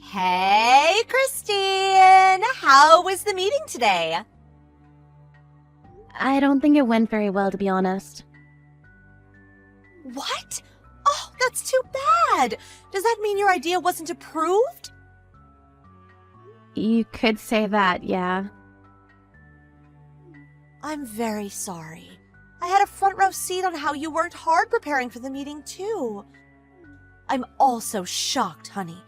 Hey, Christine! How was the meeting today? I don't think it went very well, to be honest. What? Oh, that's too bad! Does that mean your idea wasn't approved? You could say that, yeah. I'm very sorry. I had a front row seat on how you worked hard preparing for the meeting, too. I'm also shocked, honey.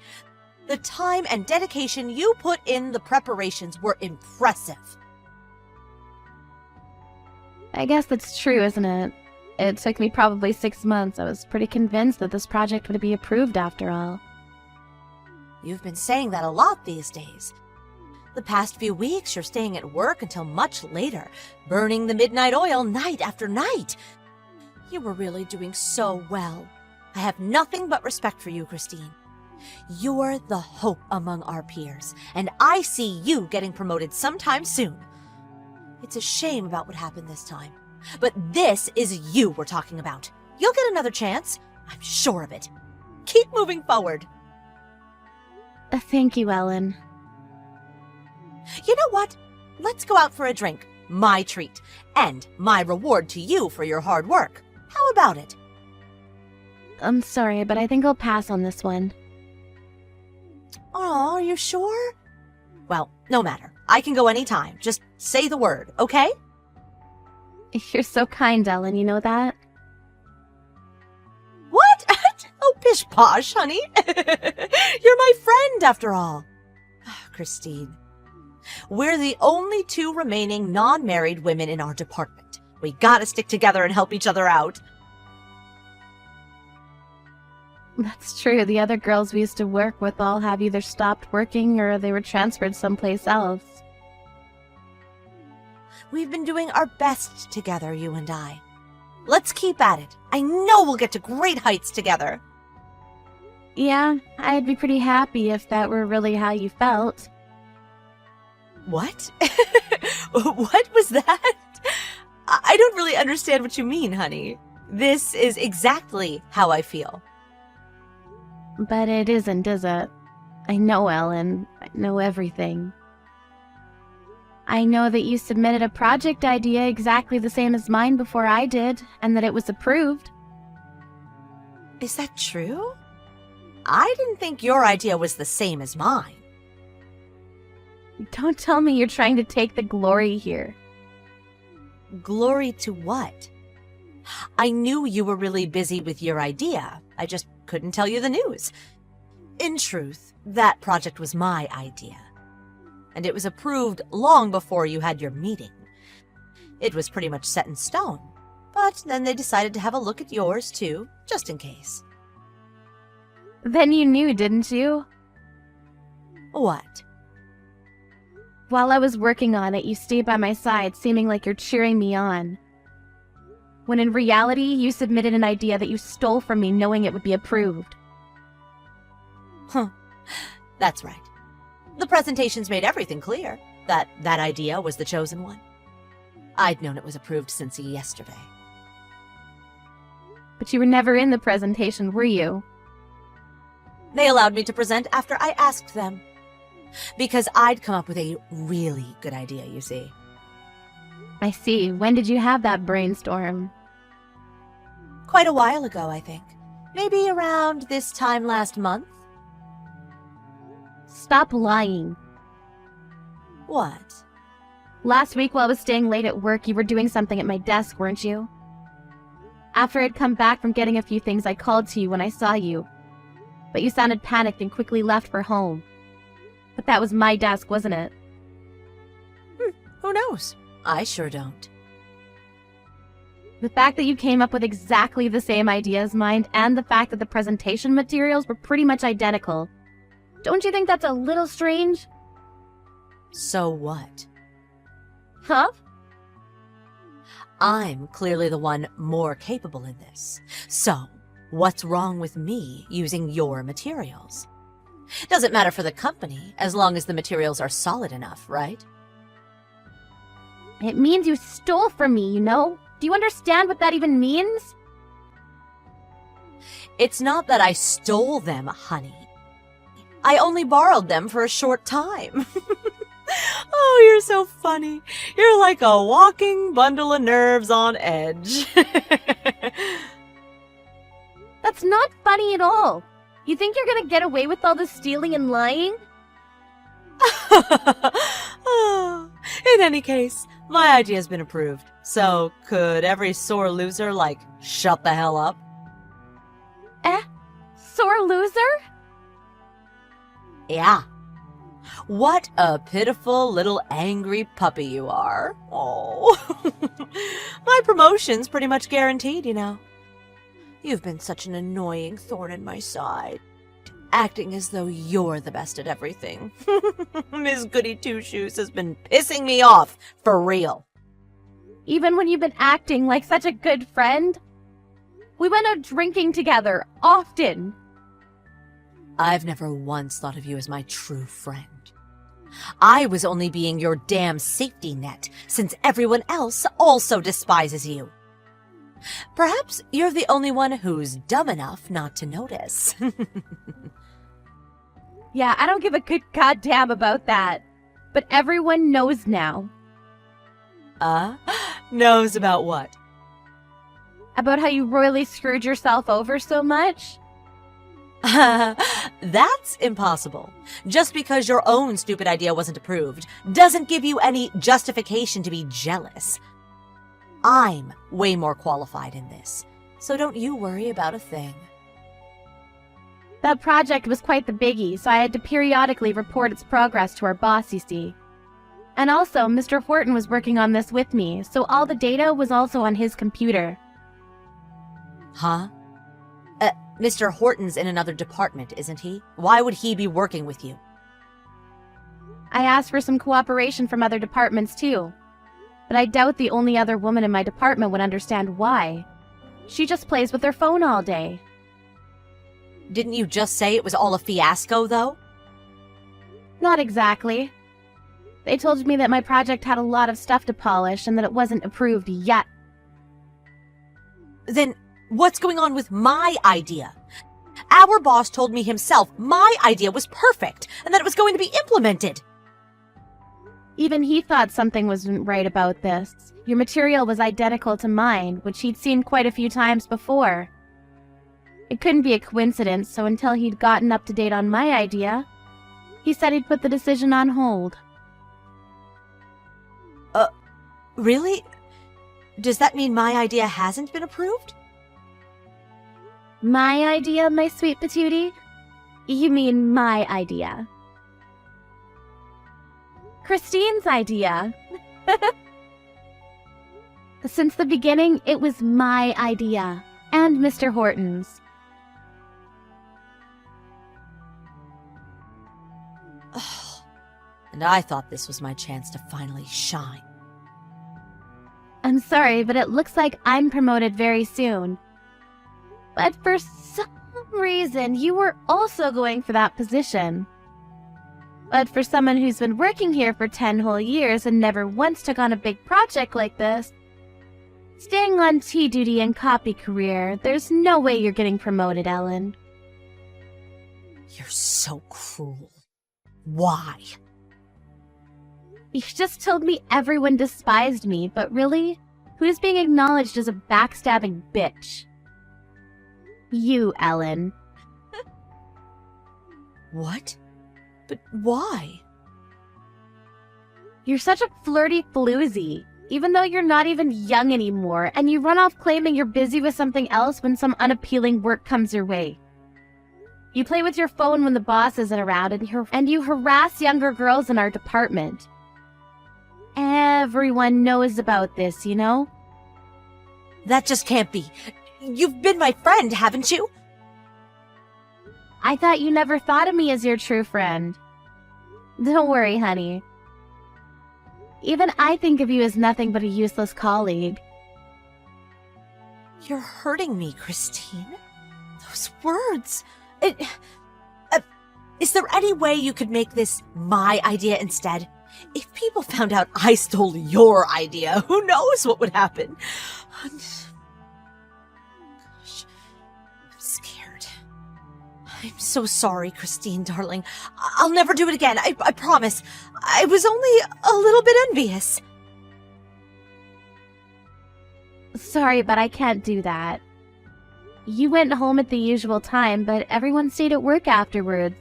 The time and dedication you put in the preparations were impressive. I guess that's true, isn't it? It took me probably 6 months. I was pretty convinced that this project would be approved after all. You've been saying that a lot these days. The past few weeks, you're staying at work until much later, burning the midnight oil night after night. You were really doing so well. I have nothing but respect for you, Christine. You're the hope among our peers, and I see you getting promoted sometime soon. It's a shame about what happened this time, but this is you we're talking about. You'll get another chance. I'm sure of it. Keep moving forward. Thank you, Ellen. You know what? Let's go out for a drink. My treat. And my reward to you for your hard work. How about it? I'm sorry, but I think I'll pass on this one. Oh, are you sure? Well, no matter. I can go anytime. Just say the word, okay? You're so kind, Ellen, you know that? What? Oh, pish posh, honey. You're my friend, after all. Christine, we're the only 2 remaining non-married women in our department. We gotta stick together and help each other out. That's true. The other girls we used to work with all have either stopped working or they were transferred someplace else. We've been doing our best together, you and I. Let's keep at it. I know we'll get to great heights together. Yeah, I'd be pretty happy if that were really how you felt. What? What was that? I don't really understand what you mean, honey. This is exactly how I feel. But it isn't, is it? I know, Ellen. I know everything. I know that you submitted a project idea exactly the same as mine before I did, and that it was approved. Is that true? I didn't think your idea was the same as mine. Don't tell me you're trying to take the glory here. Glory to what? I knew you were really busy with your idea. I just couldn't tell you the news. In truth, that project was my idea. And it was approved long before you had your meeting. It was pretty much set in stone. But then they decided to have a look at yours, too, just in case. Then you knew, didn't you? What? While I was working on it, you stayed by my side, seeming like you're cheering me on. When in reality, you submitted an idea that you stole from me knowing it would be approved. Huh. That's right. The presentations made everything clear, that idea was the chosen one. I'd known it was approved since yesterday. But you were never in the presentation, were you? They allowed me to present after I asked them. Because I'd come up with a really good idea, you see. I see. When did you have that brainstorm? Quite a while ago, I think. Maybe around this time last month. Stop lying. What? Last week while I was staying late at work, you were doing something at my desk, weren't you? After I'd come back from getting a few things, I called to you when I saw you. But you sounded panicked and quickly left for home. But that was my desk, wasn't it? Who knows? I sure don't. The fact that you came up with exactly the same idea as mine, and the fact that the presentation materials were pretty much identical. Don't you think that's a little strange? So what? Huh? I'm clearly the one more capable in this. So, what's wrong with me using your materials? Doesn't matter for the company, as long as the materials are solid enough, right? It means you stole from me, you know? Do you understand what that even means? It's not that I stole them, honey. I only borrowed them for a short time. Oh, you're so funny. You're like a walking bundle of nerves on edge. That's not funny at all. You think you're gonna get away with all this stealing and lying? In any case, my idea's been approved. So, could every sore loser, shut the hell up? Sore loser? Yeah. What a pitiful little angry puppy you are. Oh. My promotion's pretty much guaranteed, you know. You've been such an annoying thorn in my side, acting as though you're the best at everything. Miss Goody Two-Shoes has been pissing me off, for real. Even when you've been acting like such a good friend? We went out drinking together, often. I've never once thought of you as my true friend. I was only being your damn safety net, since everyone else also despises you. Perhaps you're the only one who's dumb enough not to notice. Yeah, I don't give a good goddamn about that. But everyone knows now. Knows about what? About how you royally screwed yourself over so much? That's impossible. Just because your own stupid idea wasn't approved doesn't give you any justification to be jealous. I'm way more qualified in this, so don't you worry about a thing. That project was quite the biggie, so I had to periodically report its progress to our boss, you see. And also, Mr. Horton was working on this with me, so all the data was also on his computer. Huh? Mr. Horton's in another department, isn't he? Why would he be working with you? I asked for some cooperation from other departments too, but I doubt the only other woman in my department would understand why. She just plays with her phone all day. Didn't you just say it was all a fiasco, though? Not exactly. They told me that my project had a lot of stuff to polish and that it wasn't approved yet. Then what's going on with my idea? Our boss told me himself my idea was perfect and that it was going to be implemented. Even he thought something wasn't right about this. Your material was identical to mine, which he'd seen quite a few times before. It couldn't be a coincidence, so until he'd gotten up to date on my idea, he said he'd put the decision on hold. Really? Does that mean my idea hasn't been approved? My idea, my sweet patootie? You mean my idea. Christine's idea. Since the beginning, it was my idea, and Mr. Horton's. And I thought this was my chance to finally shine. I'm sorry, but it looks like I'm promoted very soon. But for some reason, you were also going for that position. But for someone who's been working here for 10 whole years and never once took on a big project like this, staying on tea duty and copy career, there's no way you're getting promoted, Ellen. You're so cruel. Why? You just told me everyone despised me, but really, who's being acknowledged as a backstabbing bitch? You, Ellen. What? But why? You're such a flirty floozy, even though you're not even young anymore, and you run off claiming you're busy with something else when some unappealing work comes your way. You play with your phone when the boss isn't around, and you harass younger girls in our department. Everyone knows about this, you know? That just can't be. You've been my friend, haven't you? I thought you never thought of me as your true friend. Don't worry, honey. Even I think of you as nothing but a useless colleague. You're hurting me, Christine. Those words. Is there any way you could make this my idea instead? If people found out I stole your idea, who knows what would happen? Gosh, I'm scared. I'm so sorry, Christine, darling. I'll never do it again, I promise. I was only a little bit envious. Sorry, but I can't do that. You went home at the usual time, but everyone stayed at work afterwards.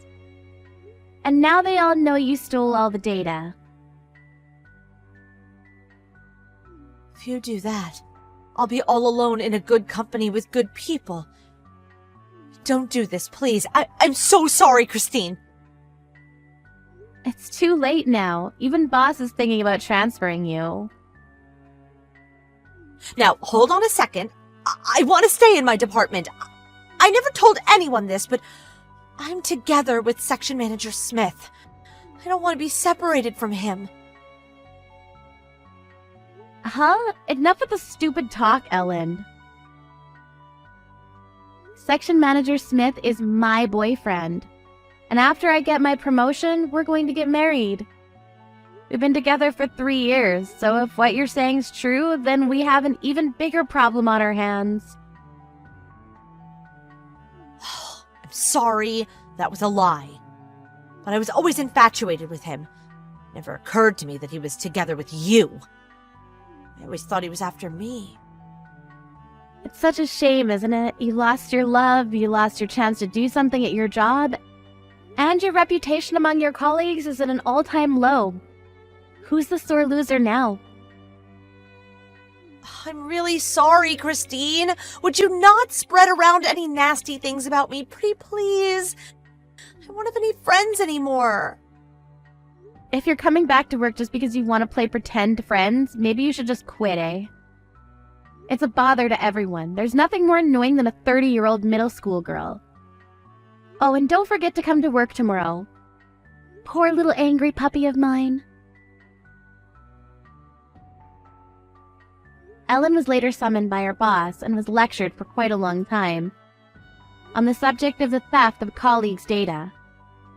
And now they all know you stole all the data. If you do that, I'll be all alone in a good company with good people. Don't do this, please. I'm so sorry, Christine. It's too late now. Even boss is thinking about transferring you. Now, hold on a second. I want to stay in my department. I never told anyone this, but I'm together with Section Manager Smith. I don't want to be separated from him. Huh? Enough with the stupid talk, Ellen. Section Manager Smith is my boyfriend. And after I get my promotion, we're going to get married. We've been together for 3 years, so if what you're saying is true, then we have an even bigger problem on our hands. I'm sorry, that was a lie. But I was always infatuated with him. It never occurred to me that he was together with you. I always thought he was after me. It's such a shame, isn't it? You lost your love, you lost your chance to do something at your job, and your reputation among your colleagues is at an all-time low. Who's the sore loser now? I'm really sorry, Christine. Would you not spread around any nasty things about me, pretty please? I don't have any friends anymore. If you're coming back to work just because you want to play pretend friends, maybe you should just quit, eh? It's a bother to everyone. There's nothing more annoying than a 30-year-old middle school girl. Oh, and don't forget to come to work tomorrow. Poor little angry puppy of mine. Ellen was later summoned by her boss and was lectured for quite a long time on the subject of the theft of colleagues' data.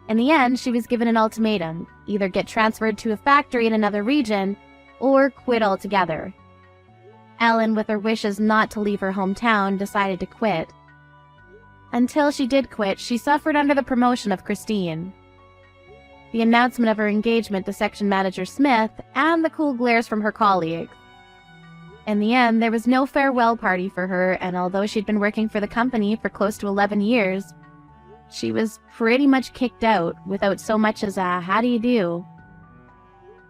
In the end, she was given an ultimatum: either get transferred to a factory in another region or quit altogether. Ellen, with her wishes not to leave her hometown, decided to quit. Until she did quit, she suffered under the promotion of Christine, the announcement of her engagement to Section Manager Smith, and the cool glares from her colleagues. In the end, there was no farewell party for her, and although she'd been working for the company for close to 11 years, she was pretty much kicked out without so much as a how do you do.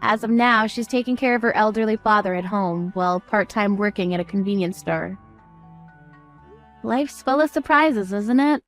As of now, she's taking care of her elderly father at home while part-time working at a convenience store. Life's full of surprises, isn't it?